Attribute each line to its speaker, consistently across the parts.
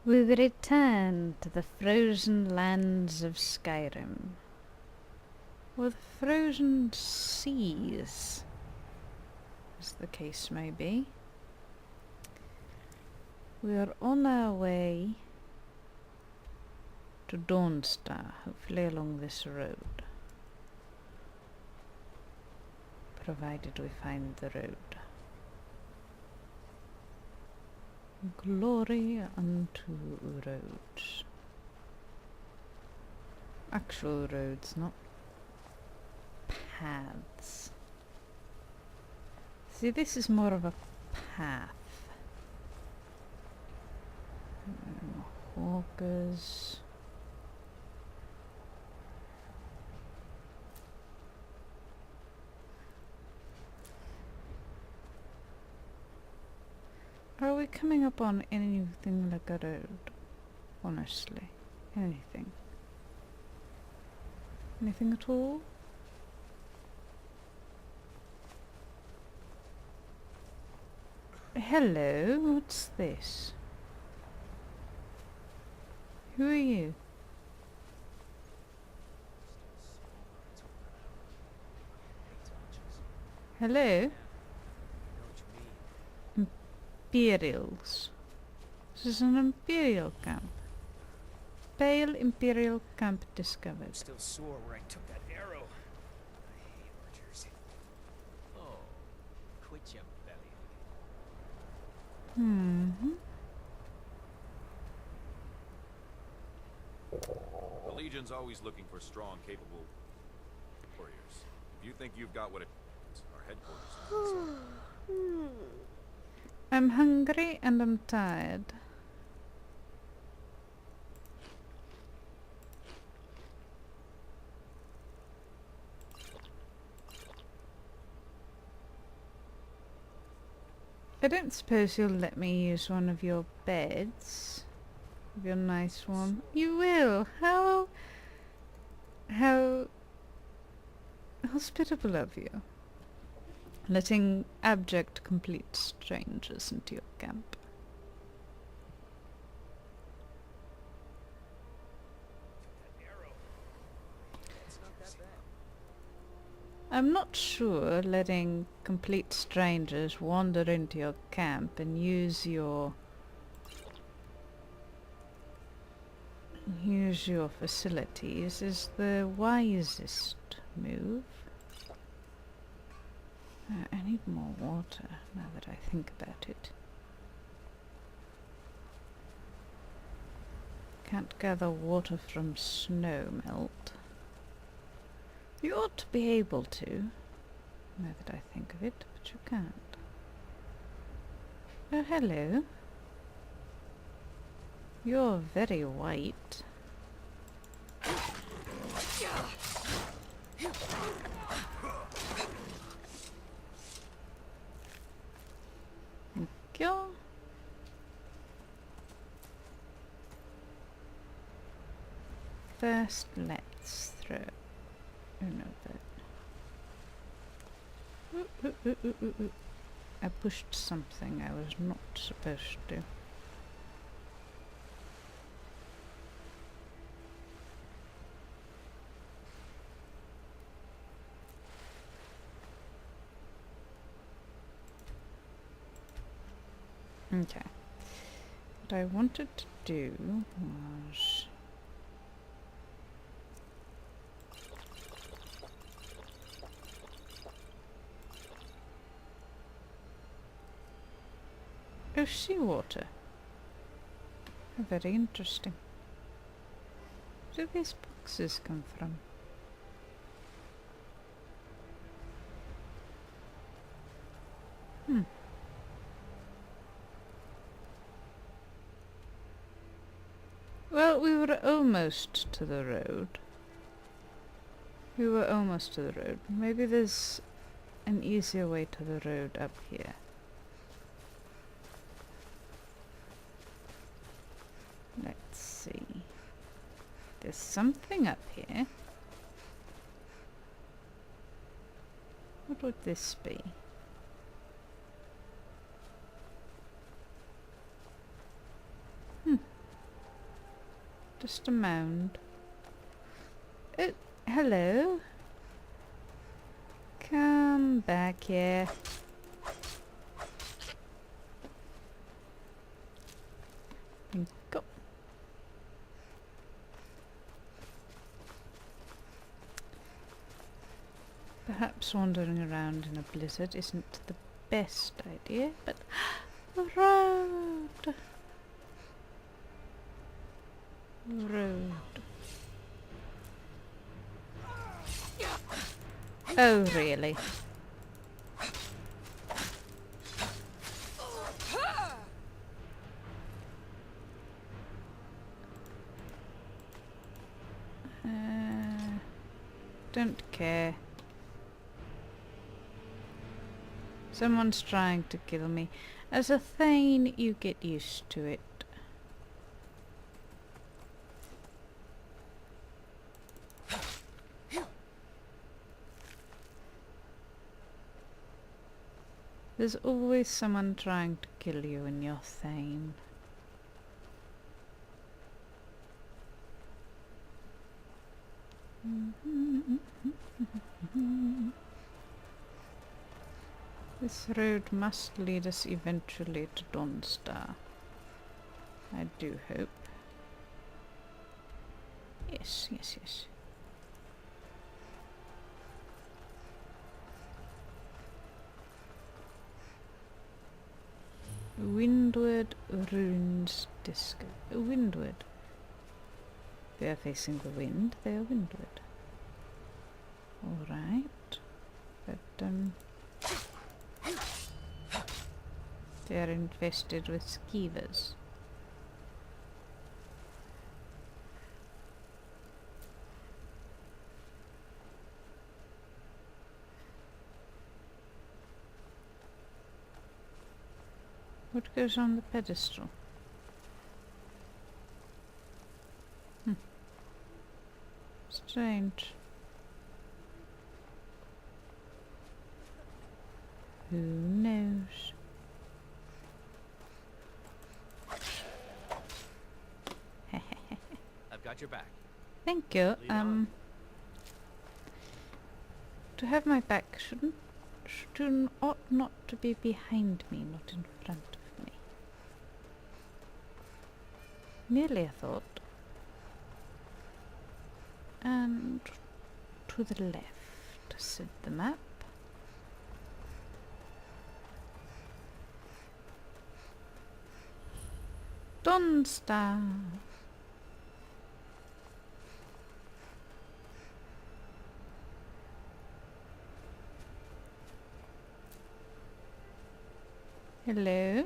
Speaker 1: We return to the frozen lands of Skyrim. Or the frozen seas, as the case may be. We are on our way to Dawnstar, hopefully along this road. Provided we find the road. Glory unto roads. Actual roads, not paths. See, this is more of a path. Hawkers. Are we coming up on anything like a road? Honestly. Anything. Anything at all? Hello, what's this? Who are you? Hello? Imperials. This is an Imperial camp. Pale Imperial camp discovered.
Speaker 2: I'm still sore where I took that arrow. I hate archers. Oh, quit your belly.
Speaker 3: The Legion's always looking for strong, capable warriors. If you think you've got what it takes, our headquarters is on.
Speaker 1: I'm hungry and I'm tired. I don't suppose you'll let me use one of your beds? Your nice one. You will? How hospitable of you. Letting abject complete strangers into your camp. I'm not sure letting complete strangers wander into your camp and use your facilities is the wisest move. I need more water now that I think about it. Can't gather water from snow melt. You ought to be able to, now that I think of it, but you can't. Oh, hello. You're very white. Thank you. First, let's throw. Oh no, that. I pushed something I was not supposed to. Okay. What I wanted to do was... Oh, seawater. Very interesting. Where do these boxes come from? Well, we were almost to the road. We were almost to the road. Maybe there's an easier way to the road up here. Let's see. There's something up here. What would this be? Just a mound. Oh, hello. Come back here. Go. Perhaps wandering around in a blizzard isn't the best idea, but the road. Road. Oh, really? Don't care. Someone's trying to kill me. As a Thane, you get used to it. There's always someone trying to kill you in your Thane. This road must lead us eventually to Dawnstar. I do hope. Yes, yes, yes. Windward runes disco. Windward. They are facing the wind, they are windward. Alright. But, they are infested with skeevers. What goes on the pedestal? Strange. Who knows?
Speaker 2: I've got your back.
Speaker 1: Thank you.
Speaker 2: Lead on.
Speaker 1: To have my back ought not to be behind me, not in front of me. Merely a thought. And to the left, said the map. Dawnstar. Hello.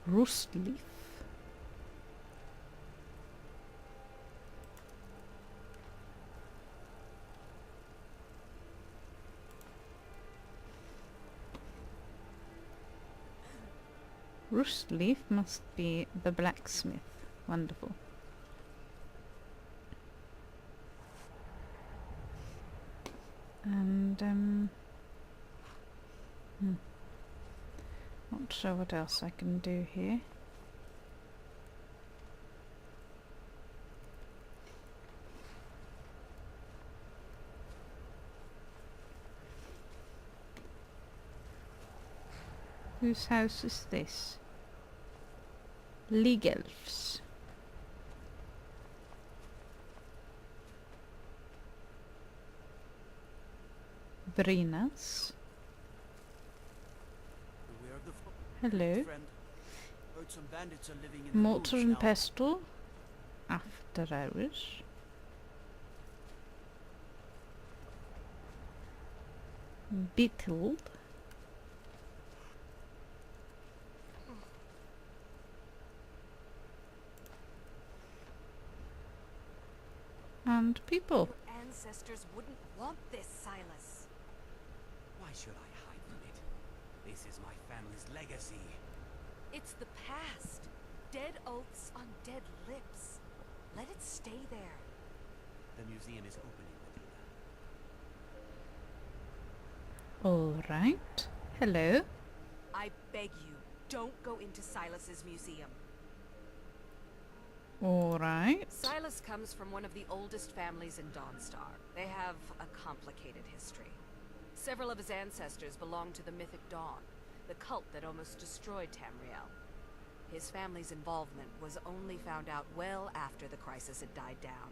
Speaker 1: Rust leaf. Rust leaf must be the blacksmith. Wonderful. And not sure what else I can do here. Whose house is this? League Elves. Brinas. Hello. Mortar and pestle. After hours. Beetled. And people.
Speaker 4: Your ancestors wouldn't want this, Silas.
Speaker 2: Why should I hide from it? This is my family's legacy.
Speaker 4: It's the past. Dead oaths on dead lips. Let it stay there.
Speaker 2: The museum is opening, Medina.
Speaker 1: All right. Hello.
Speaker 4: I beg you, don't go into Silas's museum.
Speaker 1: Alright.
Speaker 4: Silas comes from one of the oldest families in Dawnstar. They have a complicated history. Several of his ancestors belonged to the mythic Dawn, the cult that almost destroyed Tamriel. His family's involvement was only found out well after the crisis had died down,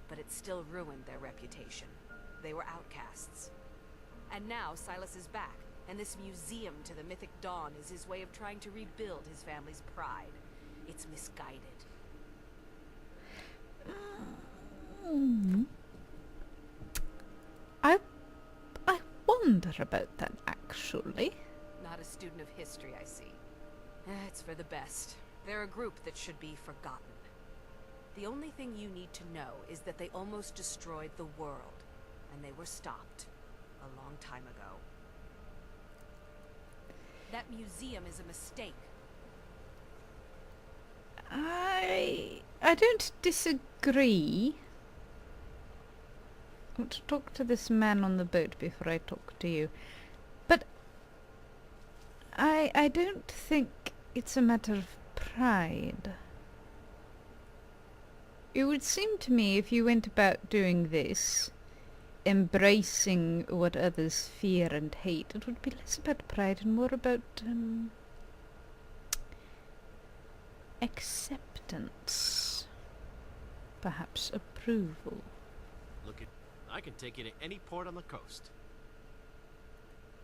Speaker 4: but it still ruined their reputation. They were outcasts. And now Silas is back, and this museum to the mythic Dawn is his way of trying to rebuild his family's pride. It's misguided.
Speaker 1: I wonder about that, actually.
Speaker 4: Not a student of history, I see. It's for the best. They're a group that should be forgotten. The only thing you need to know is that they almost destroyed the world, and they were stopped a long time ago. That museum is a mistake.
Speaker 1: I don't disagree. I want to talk to this man on the boat before I talk to you. But I don't think it's a matter of pride. It would seem to me if you went about doing this, embracing what others fear and hate, it would be less about pride and more about acceptance. Perhaps approval.
Speaker 5: Look at, I can take you to any port on the coast.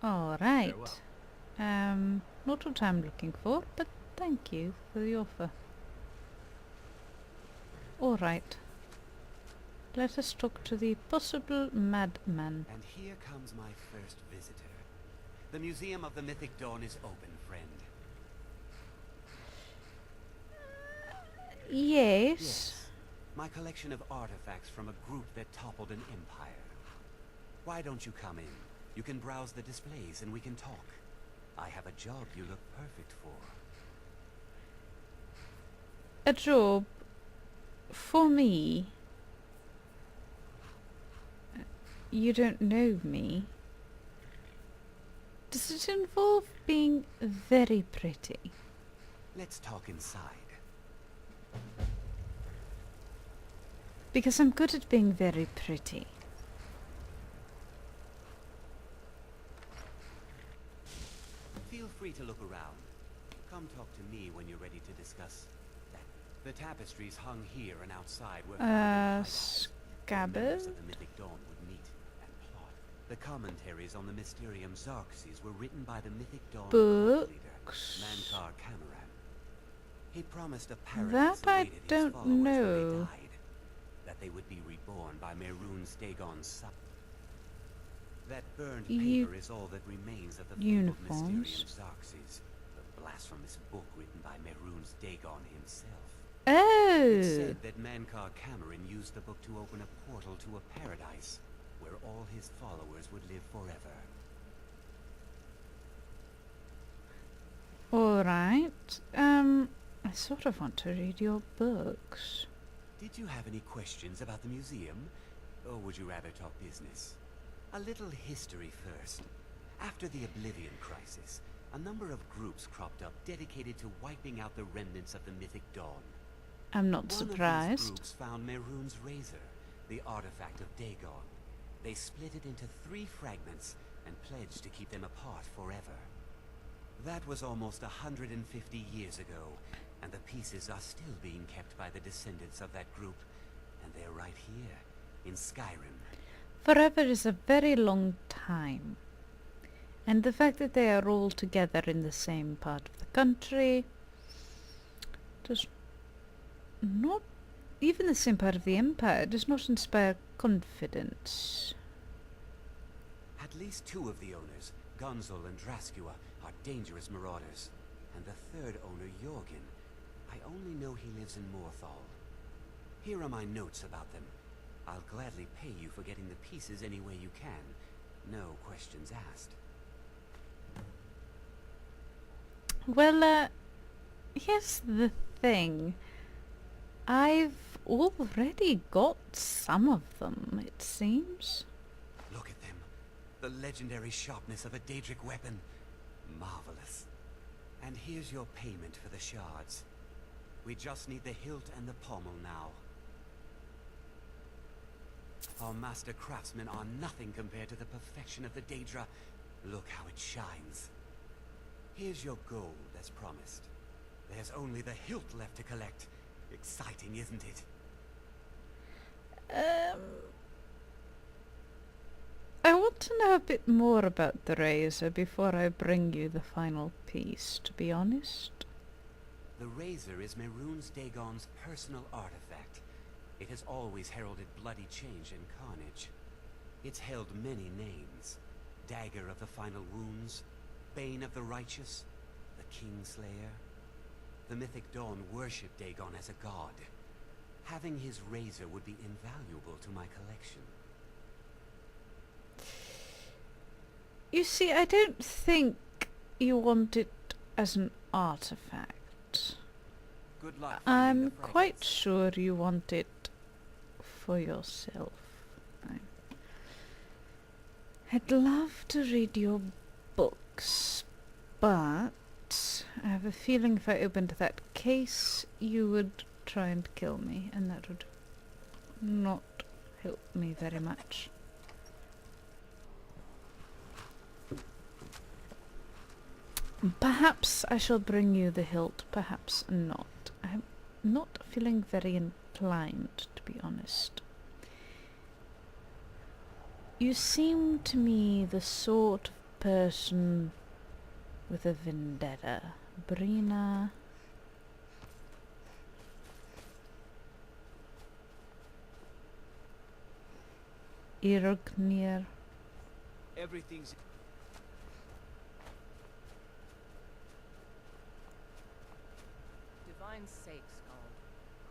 Speaker 1: Alright.
Speaker 5: Farewell.
Speaker 1: Not what I'm looking for, but thank you for the offer. Alright. Let us talk to the possible madman.
Speaker 6: And here comes my first visitor. The Museum of the Mythic Dawn is open, friend.
Speaker 1: Yes.
Speaker 6: My collection of artifacts from a group that toppled an empire. Why don't you come in? You can browse the displays and we can talk. I have a job you look perfect for.
Speaker 1: A job for me? You don't know me. Does it involve being very pretty?
Speaker 6: Let's talk inside.
Speaker 1: Because I'm good at being very pretty.
Speaker 6: Feel free to look around. Come talk to me when you're ready to discuss that. The tapestries hung here and outside were found in
Speaker 1: Scabbard?
Speaker 6: members of the Mythic Dawn would meet and plot. The commentaries on the Mysterium Xarxes were written by the Mythic Dawn cult leader,
Speaker 1: Books.
Speaker 6: Mankar Cameron. He promised a paradise
Speaker 1: That I
Speaker 6: awaited his
Speaker 1: don't
Speaker 6: followers when
Speaker 1: know.
Speaker 6: they died. That they would be reborn by Mehrunes Dagon's son. That burned paper is all that remains of the fabled
Speaker 1: Uniforms.
Speaker 6: Mysterium Xarxes, the blasphemous book written by Mehrunes Dagon himself. It's
Speaker 1: Oh!
Speaker 6: said that Mankar Cameron used the book to open a portal to a paradise where all his followers would live forever.
Speaker 1: Alright. I sort of want to read your books.
Speaker 6: Did you have any questions about the museum? Or would you rather talk business? A little history first. After the Oblivion Crisis, a number of groups cropped up dedicated to wiping out the remnants of the Mythic Dawn.
Speaker 1: I'm not
Speaker 6: One of these
Speaker 1: surprised.
Speaker 6: groups found Mehrunes' razor, the artifact of Dagon. They split it into 3 fragments and pledged to keep them apart forever. That was almost 150 years ago, and the pieces are still being kept by the descendants of that group, and they're right here, in Skyrim.
Speaker 1: Forever is a very long time. And the fact that they are all together in the same part of the country does not, even the same part of the empire, does not inspire confidence.
Speaker 6: At least 2 of the owners, Gunzel and Draskua, are dangerous marauders. And the 3rd owner, Jorgen, I only know he lives in Morthal. Here are my notes about them. I'll gladly pay you for getting the pieces any way you can. No questions asked.
Speaker 1: Well, here's the thing. I've already got some of them, it seems.
Speaker 6: Look at them. The legendary sharpness of a Daedric weapon. Marvelous. And here's your payment for the shards. We just need the hilt and the pommel now. Our master craftsmen are nothing compared to the perfection of the Daedra. Look how it shines. Here's your gold, as promised. There's only the hilt left to collect. Exciting, isn't it?
Speaker 1: I want to know a bit more about the razor before I bring you the final piece, to be honest.
Speaker 6: The razor is Mehrunes Dagon's personal artifact. It has always heralded bloody change and carnage. It's held many names. Dagger of the Final Wounds, Bane of the Righteous, the Kingslayer. The Mythic Dawn worshipped Dagon as a god. Having his razor would be invaluable to my collection.
Speaker 1: You see, I don't think you want it as an artifact.
Speaker 6: Good luck finding
Speaker 1: I'm
Speaker 6: the
Speaker 1: quite
Speaker 6: fragments.
Speaker 1: sure you want it for yourself. I'd love to read your books, but I have a feeling if I opened that case, you would try and kill me, and that would not help me very much. Perhaps I shall bring you the hilt, perhaps not. I'm not feeling very inclined, to be honest. You seem to me the sort of person with a vendetta. Brina. Irgnir.
Speaker 2: Everything's...
Speaker 7: Divine sake, Skull.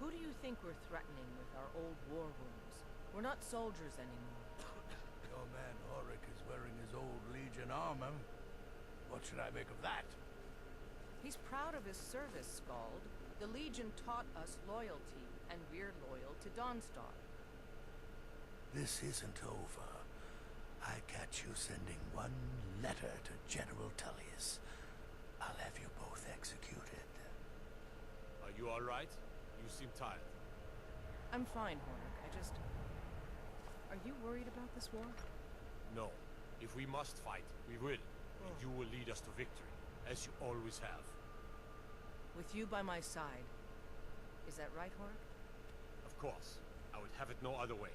Speaker 7: Who do you think we're threatening with our old war wounds? We're not soldiers anymore.
Speaker 8: Your man Horik is wearing his old Legion armor. What should I make of that?
Speaker 7: He's proud of his service, Skald. The Legion taught us loyalty, and we're loyal to Dawnstar.
Speaker 8: This isn't over. I catch you sending one letter to General Tullius. I'll have you both executed.
Speaker 5: Are you alright? You seem tired.
Speaker 7: I'm fine, Horik. Are you worried about this war?
Speaker 5: No. If we must fight, we will. And you will lead us to victory, as you always have.
Speaker 7: With you by my side. Is that right, Horik?
Speaker 5: Of course. I would have it no other way.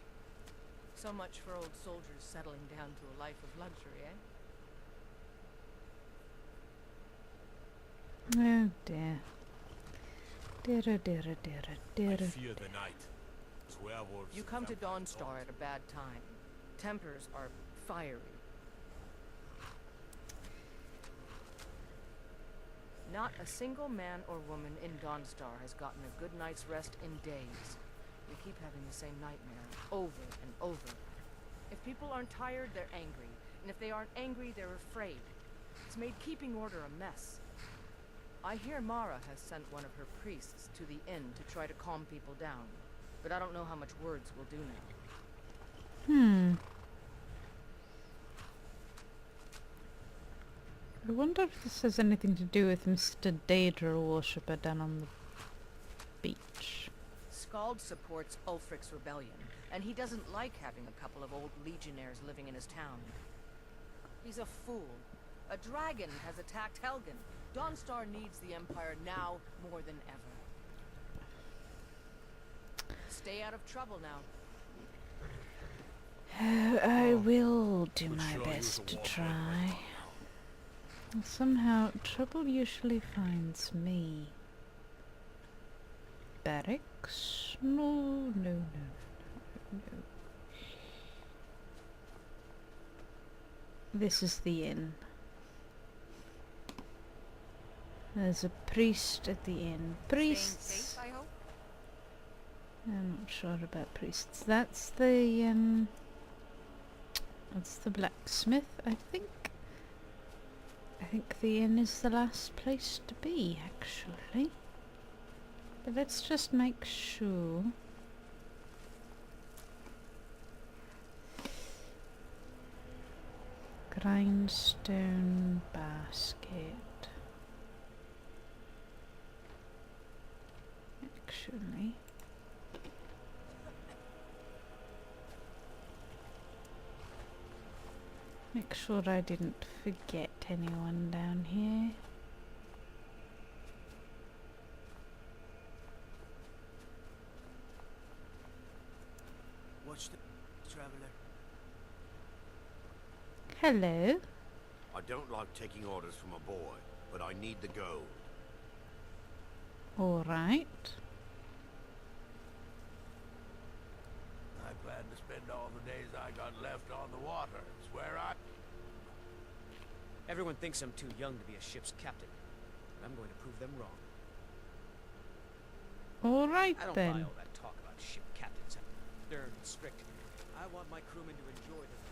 Speaker 7: So much for old soldiers settling down to a life of luxury, eh?
Speaker 1: Oh dear. Dear, oh dear, oh dear, oh dear.
Speaker 5: I
Speaker 1: Oh
Speaker 5: fear the night. Werewolves
Speaker 7: You
Speaker 5: and
Speaker 7: come to
Speaker 5: vampires
Speaker 7: Dawnstar at a bad time. Tempers are fiery. Not a single man or woman in Dawnstar has gotten a good night's rest in days. We keep having the same nightmare, over and over. If people aren't tired, they're angry. And if they aren't angry, they're afraid. It's made keeping order a mess. I hear Mara has sent one of her priests to the inn to try to calm people down. But I don't know how much words will do now.
Speaker 1: I wonder if this has anything to do with Mr. Daedra worshipper down on the beach.
Speaker 7: Skald supports Ulfric's rebellion, and he doesn't like having a couple of old legionnaires living in his town. He's a fool. A dragon has attacked Helgen. Dawnstar needs the Empire now more than ever. Stay out of trouble now.
Speaker 1: I will do
Speaker 5: Would
Speaker 1: my
Speaker 5: sure use
Speaker 1: best
Speaker 5: a
Speaker 1: to
Speaker 5: war
Speaker 1: try. And somehow, trouble usually finds me. Barracks? No, no, no, no. This is the inn. There's a priest at the inn. Priests!
Speaker 7: Staying safe, I hope?
Speaker 1: I'm not sure about priests. That's the blacksmith, I think. I think the inn is the last place to be, actually. But let's just make sure. Grindstone basket. actually. Make sure I didn't forget anyone down here.
Speaker 2: Watch the traveler.
Speaker 1: Hello.
Speaker 9: I don't like taking orders from a boy, but I need the gold.
Speaker 1: All right.
Speaker 8: I plan to spend all the days I got left on the water. It's where I...
Speaker 2: Everyone thinks I'm too young to be a ship's captain, but I'm going to prove them wrong.
Speaker 1: All right
Speaker 2: I don't
Speaker 1: then.
Speaker 2: buy all that talk about ship captains. I'm stern and strict. I want my crewmen to enjoy them.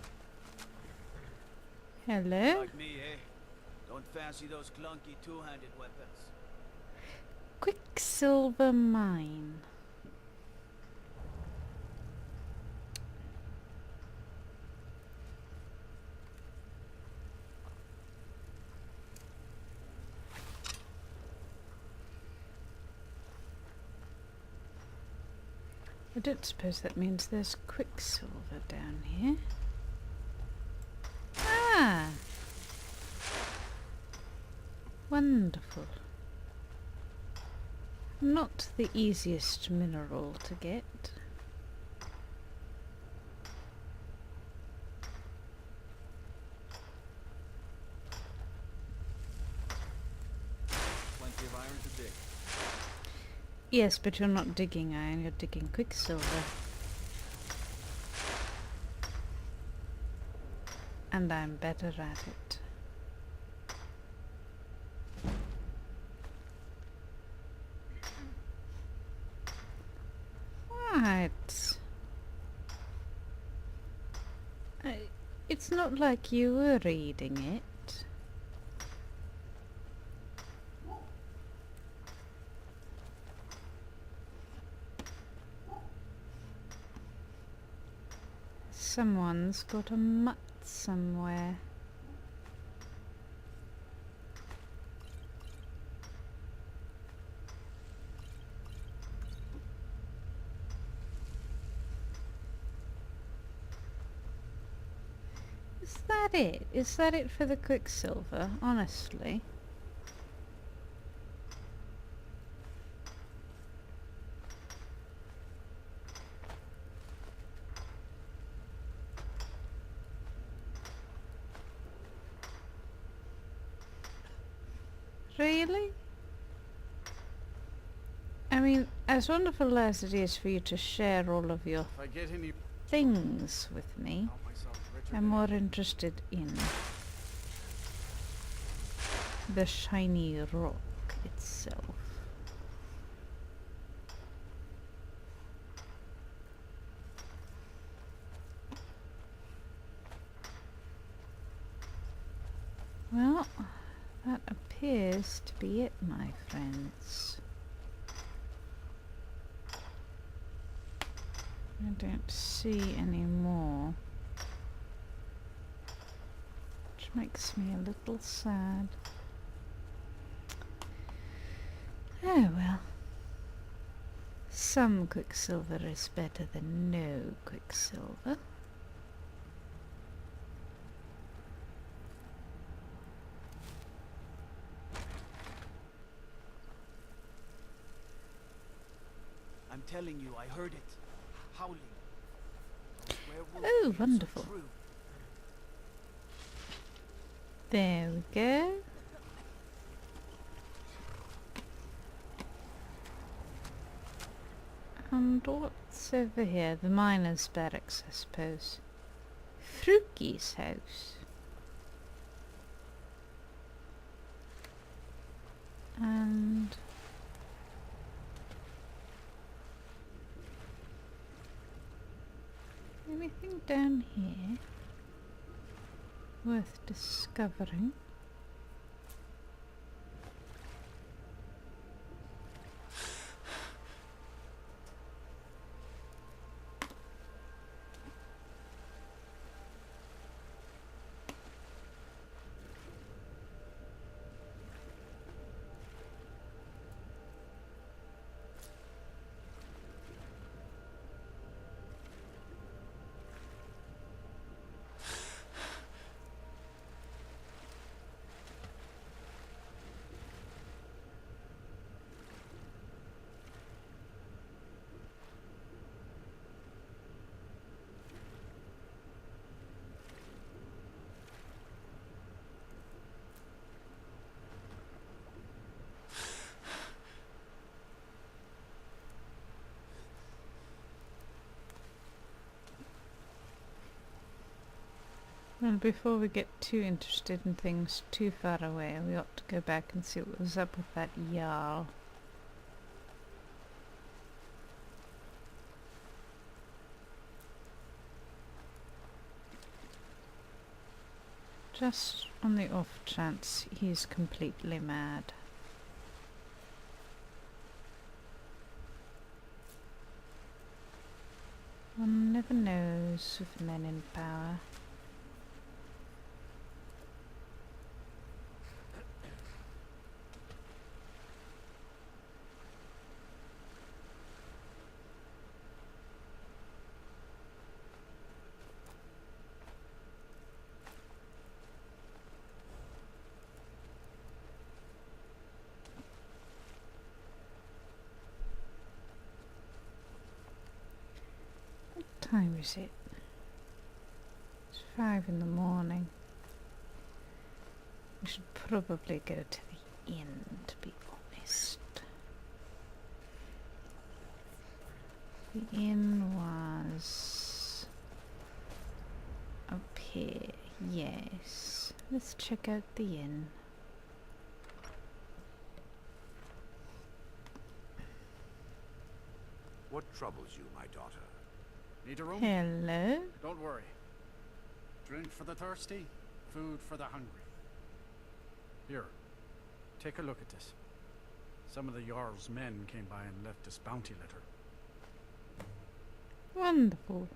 Speaker 1: Hello.
Speaker 10: Like me, eh? Don't fancy those clunky two-handed weapons.
Speaker 1: Quicksilver mine. I don't suppose that means there's quicksilver down here. Ah! Wonderful. Not the easiest mineral to get.
Speaker 10: Plenty of iron to dig.
Speaker 1: Yes, but you're not digging iron, you're digging quicksilver. And I'm better at it. What? It's not like you were reading it. Someone's got a mutt somewhere. Is that it? Is that it for the quicksilver? Honestly. Really? I mean, as wonderful as it is for you to share all of your
Speaker 10: If I get any...
Speaker 1: things with me,
Speaker 10: Count myself richer
Speaker 1: I'm
Speaker 10: than-
Speaker 1: more interested in the shiny rock itself. Well, that appears to be it, my friends. I don't see any more, which makes me a little sad. Oh well. Some quicksilver is better than no quicksilver.
Speaker 10: I'm telling you, I heard it. Howling. Those werewolf
Speaker 1: Oh,
Speaker 10: tales are
Speaker 1: wonderful.
Speaker 10: true.
Speaker 1: There we go. And what's over here? The miner's barracks, I suppose. Fruki's house. And anything down here worth discovering? Well, before we get too interested in things too far away, we ought to go back and see what was up with that Jarl. Just on the off chance he's completely mad. One never knows with men in power. What time is it? It's 5 in the morning. We should probably go to the inn, to be honest. The inn was up here, yes. Let's check out the inn.
Speaker 9: What troubles you, my daughter?
Speaker 11: Need a room?
Speaker 1: Hello?
Speaker 11: Don't worry. Drink for the thirsty, food for the hungry. Here, take a look at this. Some of the Jarl's men came by and left this bounty letter.
Speaker 1: Wonderful.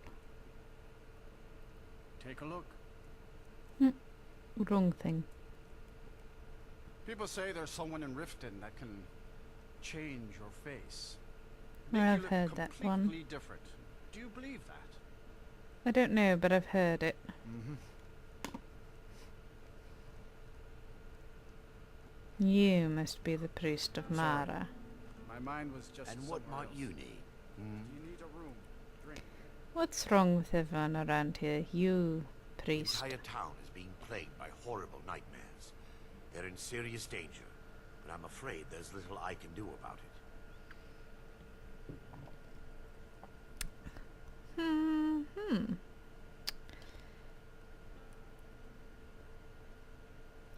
Speaker 11: Take a look.
Speaker 1: Wrong thing.
Speaker 11: People say there's someone in Riften that can change your face.
Speaker 1: I've heard that one.
Speaker 11: Completely different. Do you believe that?
Speaker 1: I don't know, but I've heard it. You must be the priest of Mara.
Speaker 11: My mind was just.
Speaker 9: And what
Speaker 11: somewhere
Speaker 9: might
Speaker 11: else.
Speaker 9: you need?
Speaker 11: You need a room. Drink.
Speaker 1: What's wrong with everyone around here? You, priest.
Speaker 9: The entire town is being plagued by horrible nightmares. They're in serious danger, but I'm afraid there's little I can do about it.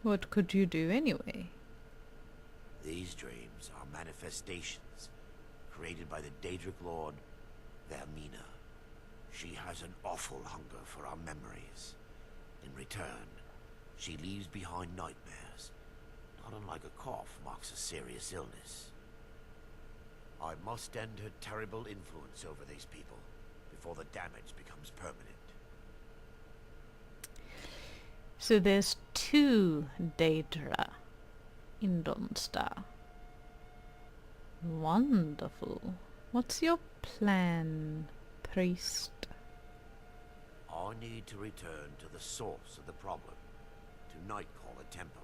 Speaker 1: What could you do anyway?
Speaker 9: These dreams are manifestations created by the Daedric Lord, Vermina. She has an awful hunger for our memories. In return, she leaves behind nightmares. Not unlike a cough marks a serious illness. I must end her terrible influence over these people before the damage becomes permanent.
Speaker 1: So there's 2 Daedra in Dawnstar. Wonderful. What's your plan, priest?
Speaker 9: I need to return to the source of the problem, to Nightcaller Temple.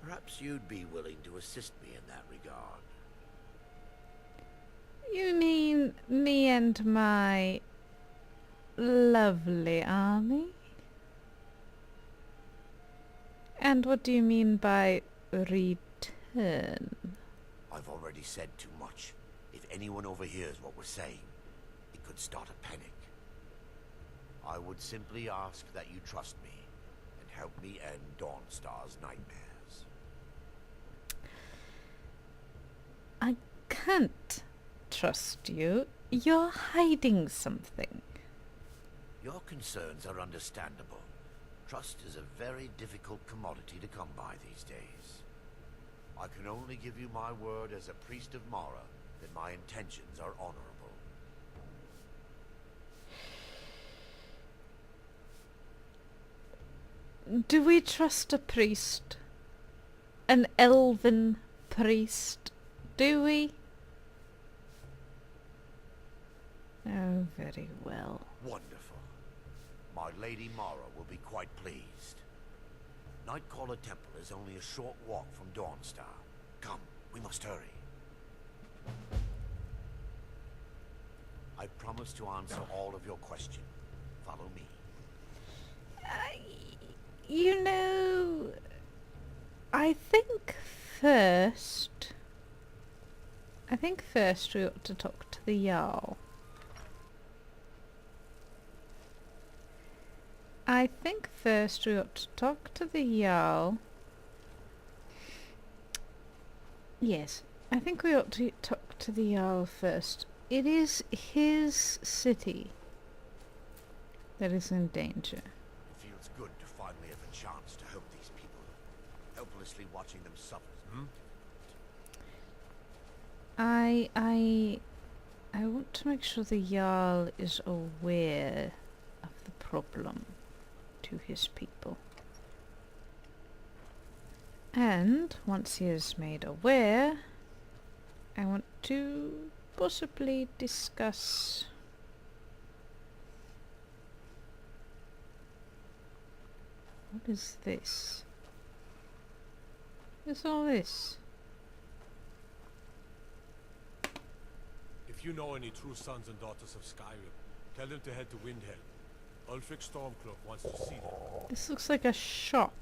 Speaker 9: Perhaps you'd be willing to assist me in that regard.
Speaker 1: You mean me and my lovely army? And what do you mean by return?
Speaker 9: I've already said too much. If anyone overhears what we're saying, it could start a panic. I would simply ask that you trust me and help me end Dawnstar's nightmares.
Speaker 1: I can't trust you. You're hiding something.
Speaker 9: Your concerns are understandable. Trust is a very difficult commodity to come by these days. I can only give you my word as a priest of Mara that my intentions are honorable.
Speaker 1: Do we trust a priest? An elven priest? Do we? Oh, very well.
Speaker 9: Wonderful. My Lady Mara will be quite pleased. Nightcaller Temple is only a short walk from Dawnstar. Come, we must hurry. I promise to answer all of your questions. Follow me.
Speaker 1: You know, I think first we ought to talk to the Jarl. I I think first we ought to talk to the Jarl. Yes, I think we ought to talk to the Jarl first. It is his city that is in danger.
Speaker 9: It feels good to finally have a chance to help these people, helplessly watching them suffer.
Speaker 1: I want to make sure the Jarl is aware of the problem to his people. And once he is made aware, I want to possibly discuss what is this? What's all this?
Speaker 5: If you know any true sons and daughters of Skyrim, tell them to head to Windhelm. Ulfric Stormcloak wants to see them.
Speaker 1: This looks like a shop.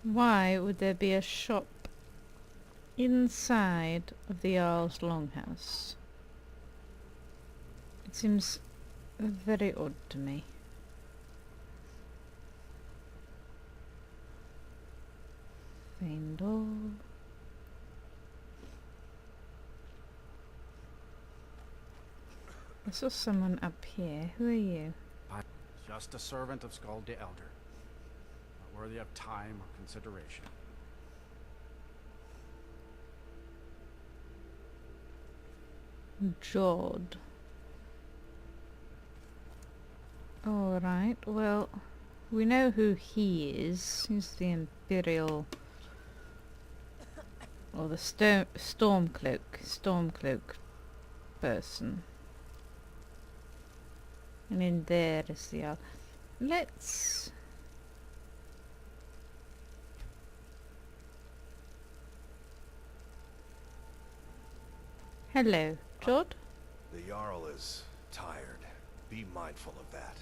Speaker 1: Why would there be a shop inside of the Jarl's longhouse? It seems very odd to me. Faendal. I saw someone up here. Who are you?
Speaker 11: Just a servant of Skald the Elder. Not worthy of time or consideration.
Speaker 1: Jod. Alright, well, we know who he is. He's the Imperial... or the Stormcloak person. And in there is the other. Let's... Hello, Jod?
Speaker 12: The Jarl is tired. Be mindful of that.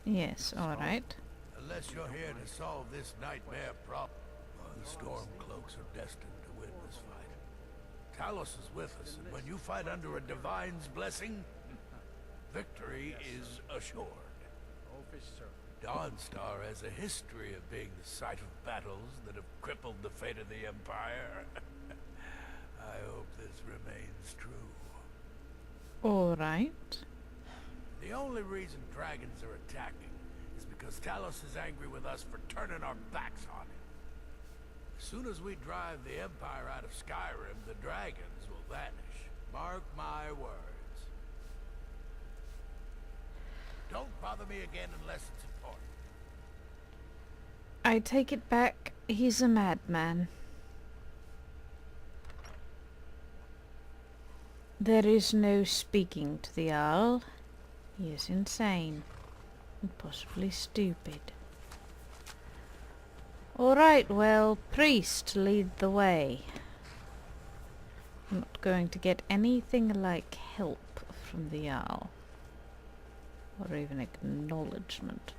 Speaker 1: Yes, alright.
Speaker 8: Unless you're here to solve this nightmare problem, the Stormcloaks are destined to win this fight. Talos is with us, and when you fight under a divine's blessing, victory is assured. Dawnstar has a history of being the site of battles that have crippled the fate of the Empire. I hope this remains true.
Speaker 1: Alright.
Speaker 8: The only reason dragons are attacking is because Talos is angry with us for turning our backs on him. As soon as we drive the Empire out of Skyrim, the dragons will vanish. Mark my words. Don't bother me again unless it's important.
Speaker 1: I take it back. He's a madman. There is no speaking to the Jarl. He is insane. And possibly stupid. Alright, well, priest, lead the way. I'm not going to get anything like help from the Jarl. Or even acknowledgement.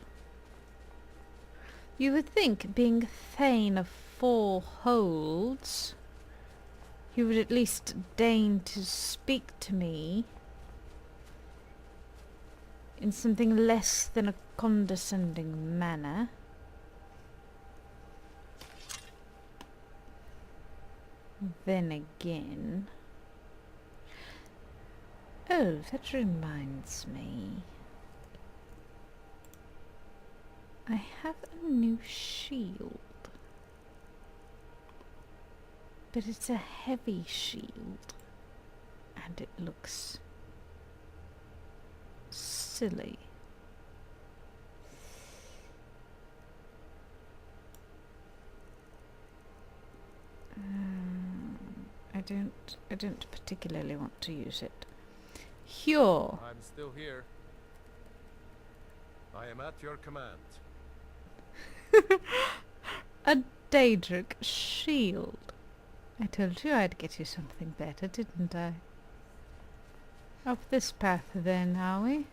Speaker 1: You would think, being Thane of 4 holds, he would at least deign to speak to me in something less than a condescending manner. Then again... Oh, that reminds me. I have a new shield. But it's a heavy shield. And it looks silly. I don't particularly want to use it. Hjor.
Speaker 3: I'm still here. I am at your command.
Speaker 1: A Daedric shield. I told you I'd get you something better, didn't I? Up this path then, are we?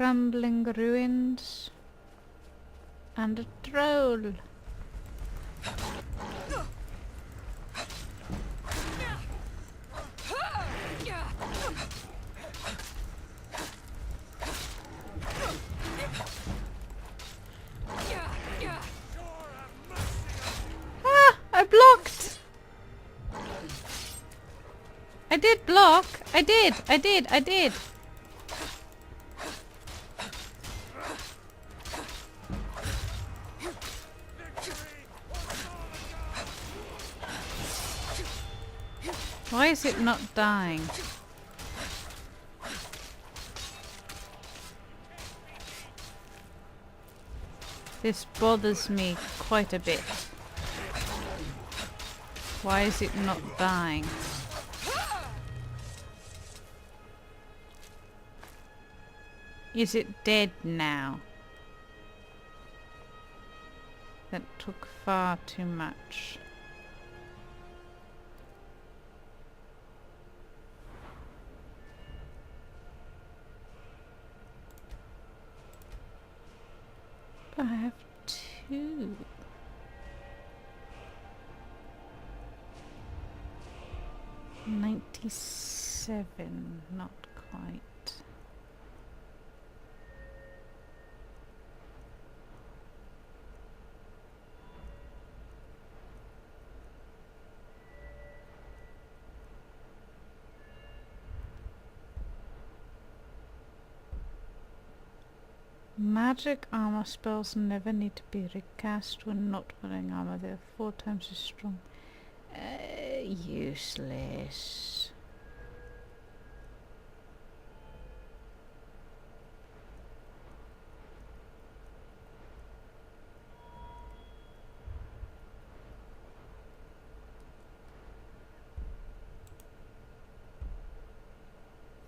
Speaker 1: crumbling ruins, and a troll. Ah! I blocked! I did block! I did! Why is it not dying? This bothers me quite a bit. Why is it not dying? Is it dead now? That took far too much. I have 2. $97, not quite. Magic armor spells never need to be recast when not wearing armor. They are 4 times as strong. Useless.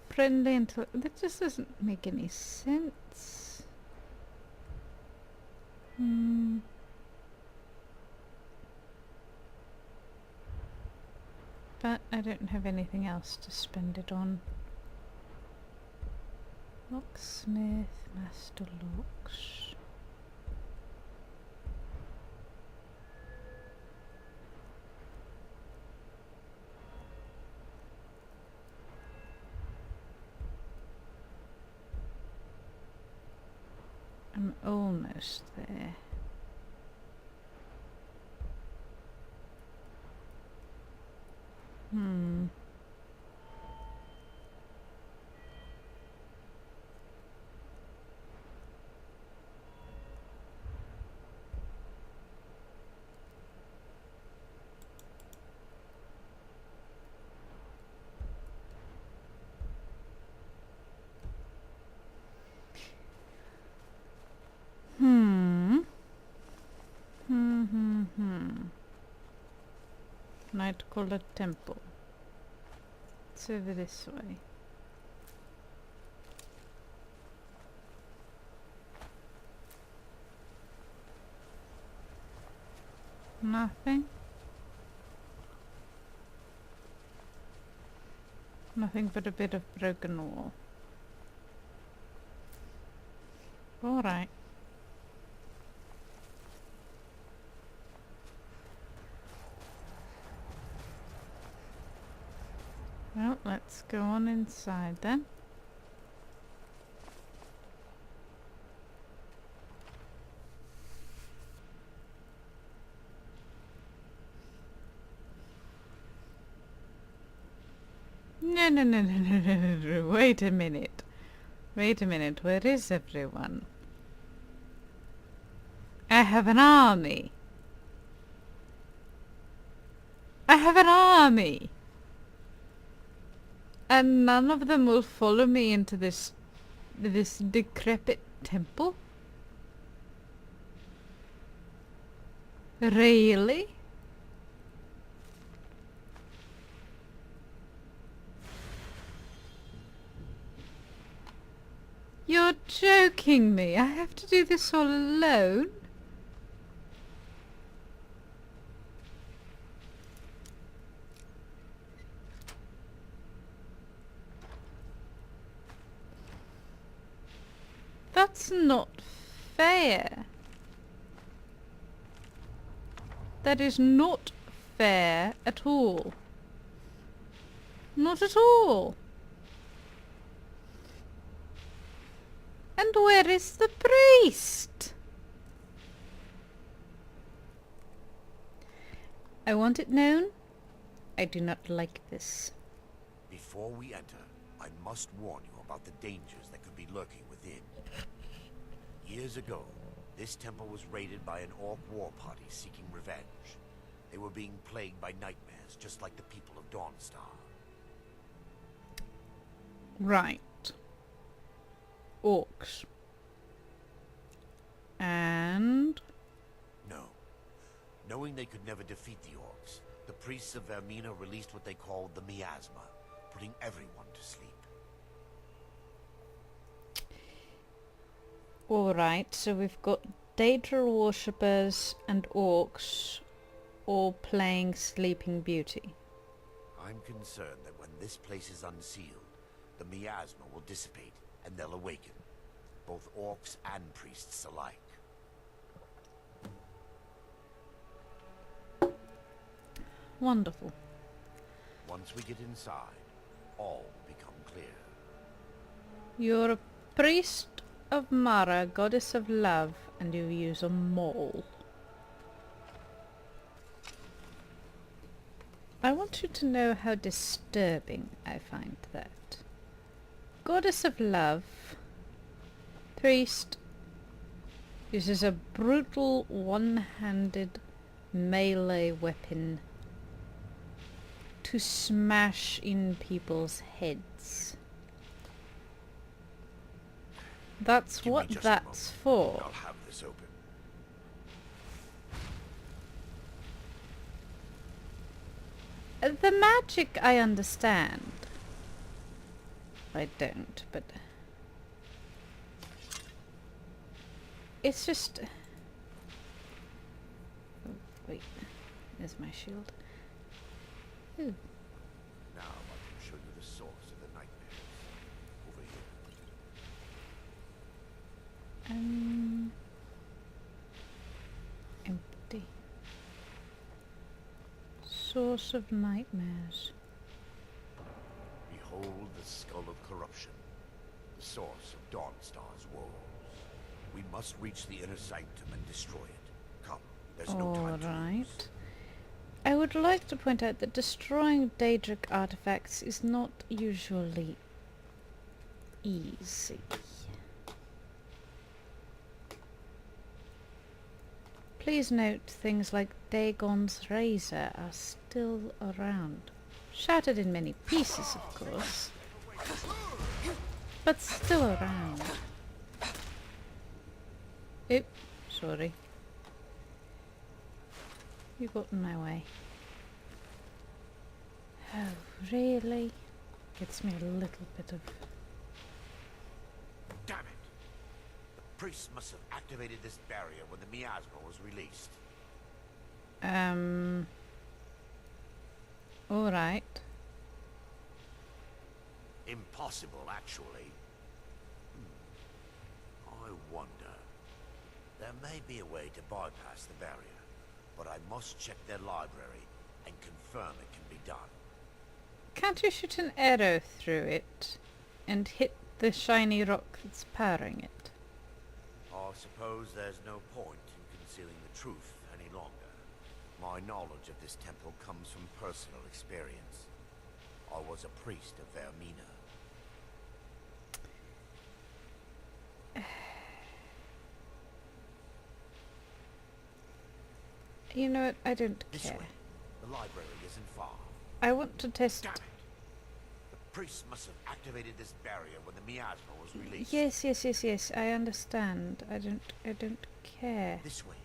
Speaker 1: Friendly until that just doesn't make any sense. But I don't have anything else to spend it on. Locksmith, master locks. I'm almost there. Nightcaller Temple. It's over this way. Nothing. Nothing but a bit of broken wall. Alright. Well, let's go on inside then. No. Wait a minute. Where is everyone? I have an army. And none of them will follow me into this decrepit temple? Really? You're joking me. I have to do this all alone? That's not fair. That is not fair at all. Not at all. And where is the priest? I want it known, I do not like this.
Speaker 9: Before we enter, I must warn you about the dangers that could be lurking within. Years ago, this temple was raided by an orc war party seeking revenge. They were being plagued by nightmares, just like the people of Dawnstar.
Speaker 1: Right. Orcs. And...
Speaker 9: No. Knowing they could never defeat the orcs, the priests of Vermina released what they called the miasma, putting everyone to sleep.
Speaker 1: Alright, so we've got Daedra worshippers and orcs all playing Sleeping Beauty.
Speaker 9: I'm concerned that when this place is unsealed, the miasma will dissipate and they'll awaken, both orcs and priests alike.
Speaker 1: Wonderful.
Speaker 9: Once we get inside, all will become clear.
Speaker 1: You're a priest of Mara, goddess of love, and you use a maul. I want you to know how disturbing I find that. Goddess of love, priest, uses a brutal one-handed melee weapon to smash in people's heads. That's
Speaker 9: Give
Speaker 1: what
Speaker 9: me just
Speaker 1: that's
Speaker 9: a moment.
Speaker 1: for.
Speaker 9: I'll have this open.
Speaker 1: The magic I understand. I don't, but... It's just... Oh, wait. There's my shield. Ooh.
Speaker 9: Now I can show you the source of the nightmares. Over here.
Speaker 1: Empty. Source of nightmares.
Speaker 9: Behold the skull of corruption, the source of Dawnstar's woes. We must reach the inner sanctum and destroy it. Come, there's no time to
Speaker 1: Alright.
Speaker 9: lose.
Speaker 1: I would like to point out that destroying Daedric artifacts is not usually easy. Please note things like Dagon's razor are still around. Shattered in many pieces, of course, but still around. Oop, sorry. You got in my way. Oh, really? Gets me a little bit of...
Speaker 9: Damn it! The priests must have activated this barrier when the miasma was released.
Speaker 1: Alright.
Speaker 9: Impossible, actually. I wonder. There may be a way to bypass the barrier, but I must check their library and confirm it can be done.
Speaker 1: Can't you shoot an arrow through it and hit the shiny rock that's powering it?
Speaker 9: I suppose there's no point in concealing the truth any longer. My knowledge of this temple comes from personal experience. I was a priest of Vermina.
Speaker 1: You know what? I don't
Speaker 9: This
Speaker 1: care.
Speaker 9: way. The library isn't far.
Speaker 1: I want to test...
Speaker 9: Damn it! The priests must have activated this barrier when the miasma was released.
Speaker 1: Yes, I understand. I don't care.
Speaker 9: This way.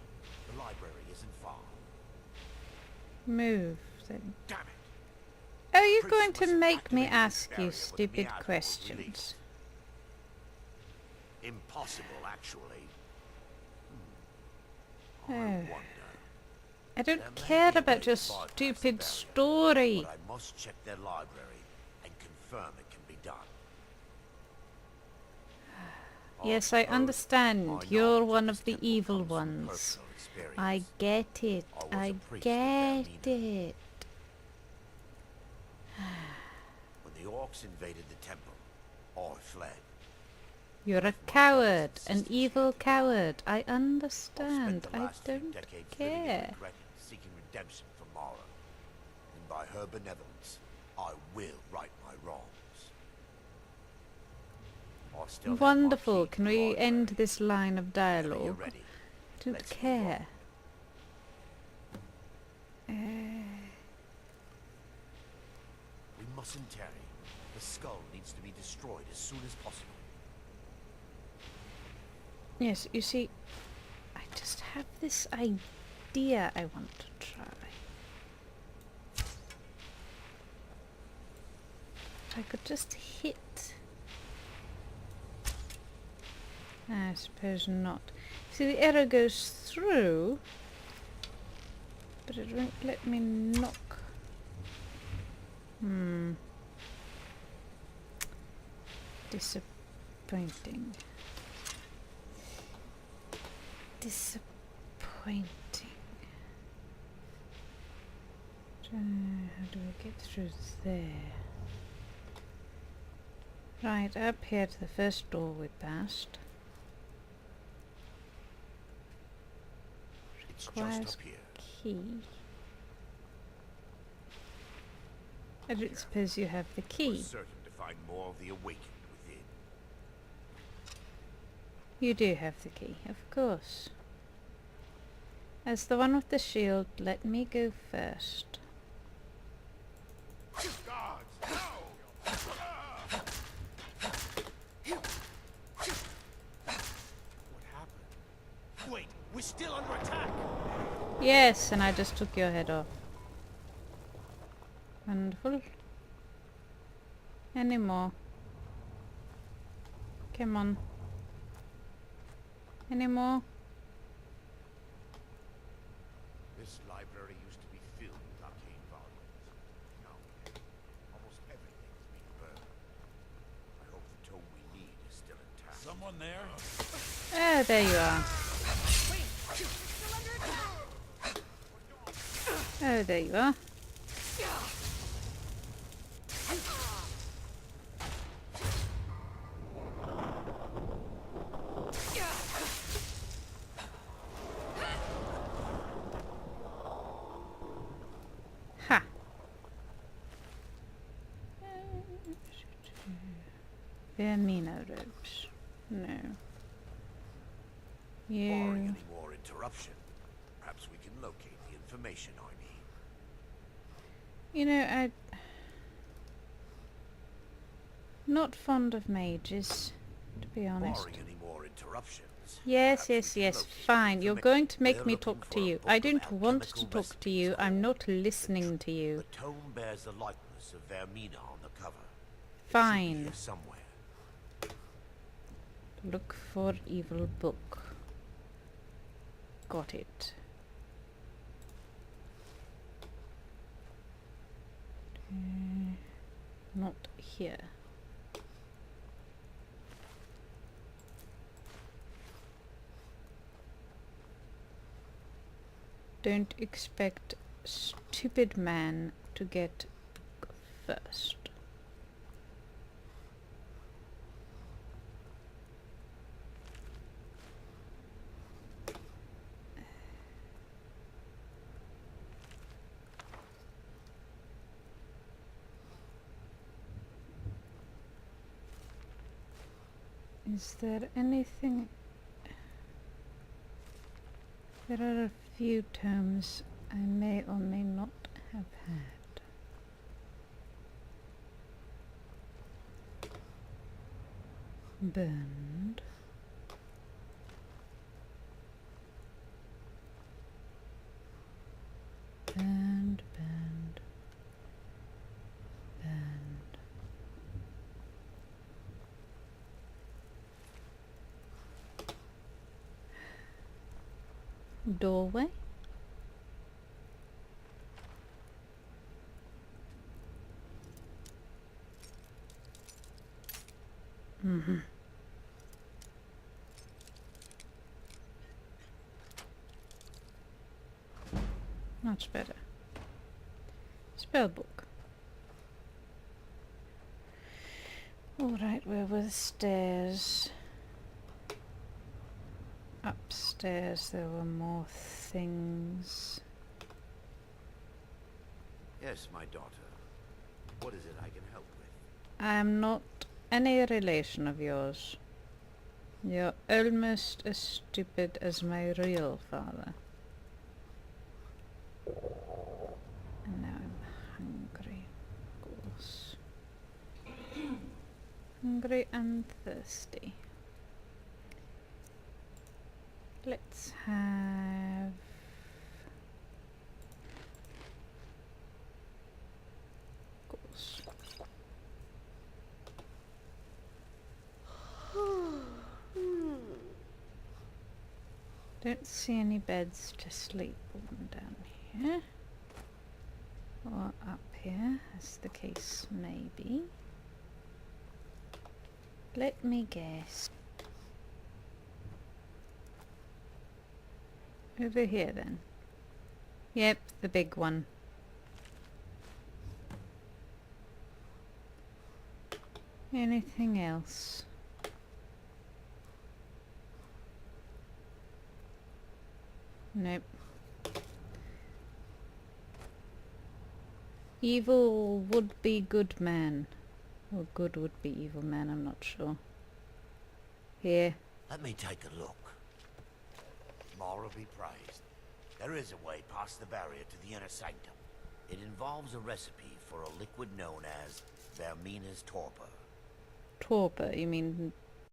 Speaker 9: The library isn't far.
Speaker 1: Move, then.
Speaker 9: Damn it!
Speaker 1: Are you
Speaker 9: Priests
Speaker 1: going to
Speaker 9: must have
Speaker 1: make me
Speaker 9: activated this
Speaker 1: ask
Speaker 9: barrier
Speaker 1: you
Speaker 9: when the
Speaker 1: stupid
Speaker 9: miasma was
Speaker 1: questions?
Speaker 9: released. Impossible, actually. I
Speaker 1: Oh.
Speaker 9: wonder.
Speaker 1: I don't
Speaker 9: There may
Speaker 1: care
Speaker 9: be a way
Speaker 1: about your
Speaker 9: to bypass the
Speaker 1: stupid
Speaker 9: barrier,
Speaker 1: story.
Speaker 9: But I must check their library and confirm it can be done.
Speaker 1: Yes, I understand. You're one of the evil ones. I get it. I get it.
Speaker 9: When the orcs invaded the temple, I fled.
Speaker 1: You're a coward, an evil coward. I understand. I don't care.
Speaker 9: Seeking redemption from Mara. And by her benevolence, I will right my wrongs. I still have my
Speaker 1: Wonderful.
Speaker 9: key
Speaker 1: Can
Speaker 9: to
Speaker 1: we
Speaker 9: library.
Speaker 1: end this line of
Speaker 9: Whenever you're
Speaker 1: dialogue?
Speaker 9: ready,
Speaker 1: Don't
Speaker 9: let's move
Speaker 1: care.
Speaker 9: We mustn't tarry. The skull needs to be destroyed as soon as possible.
Speaker 1: Yes, you see, I just have this idea I want to try. If I could just hit... I suppose not. See, the arrow goes through, but it won't let me knock. Disappointing. Disappointing. How do we get through there? Right, up here to the first door we passed.
Speaker 9: It's just
Speaker 1: Requires
Speaker 9: up here.
Speaker 1: key. I don't suppose you have the
Speaker 9: We're
Speaker 1: key.
Speaker 9: certain to find more of the awakened within.
Speaker 1: You do have the key, of course. As the one with the shield, let me go first.
Speaker 2: Wait, we're still under attack!
Speaker 1: Yes, and I just took your head off. Wonderful. Any more? Come on. Any more?
Speaker 9: This library used to be filled with arcane volumes. Now, almost everything's been burned. I hope the tome we need is still intact.
Speaker 8: Someone there?
Speaker 1: Ah, there you are. Oh, there you are. Ha! Vermino ropes. No.
Speaker 9: Barring
Speaker 1: You...
Speaker 9: any more interruption, perhaps we can locate the information I need.
Speaker 1: You know, I'm not fond of mages, to be honest.
Speaker 9: Barring any more interruptions.
Speaker 1: Yes,
Speaker 9: perhaps we
Speaker 1: yes,
Speaker 9: can
Speaker 1: yes,
Speaker 9: locate the
Speaker 1: fine. You're
Speaker 9: informa-
Speaker 1: going to make
Speaker 9: We're
Speaker 1: me
Speaker 9: looking
Speaker 1: talk to
Speaker 9: for a
Speaker 1: you.
Speaker 9: book
Speaker 1: I
Speaker 9: of
Speaker 1: don't want
Speaker 9: alchemical
Speaker 1: to talk to
Speaker 9: recipes.
Speaker 1: you. I'm not listening to you.
Speaker 9: The tome bears the likeness of Vermina on the cover. It should be
Speaker 1: Fine.
Speaker 9: here somewhere.
Speaker 1: Look for evil book. Got it. Not here. Don't expect stupid man to get book first. Is there anything... There are a few tomes I may or may not have had. Burned. Burned, burned, burned. Doorway. Much better. Spellbook. Alright, where were the stairs? Upstairs there were more things.
Speaker 9: Yes, my daughter. What is it I can help with?
Speaker 1: I am not any relation of yours. You're almost as stupid as my real father. And now I'm hungry, of course. Hungry and thirsty. Let's have... of course. Don't see any beds to sleep on down here. Or up here, as the case may be. Let me guess. Over here then. Yep, the big one. Anything else? Nope. Evil would be good man. Or good would be evil man, I'm not sure. Here.
Speaker 9: Let me take a look. More be praised. There is a way past the barrier to the inner sanctum. It involves a recipe for a liquid known as Vermina's torpor.
Speaker 1: Torpor, you mean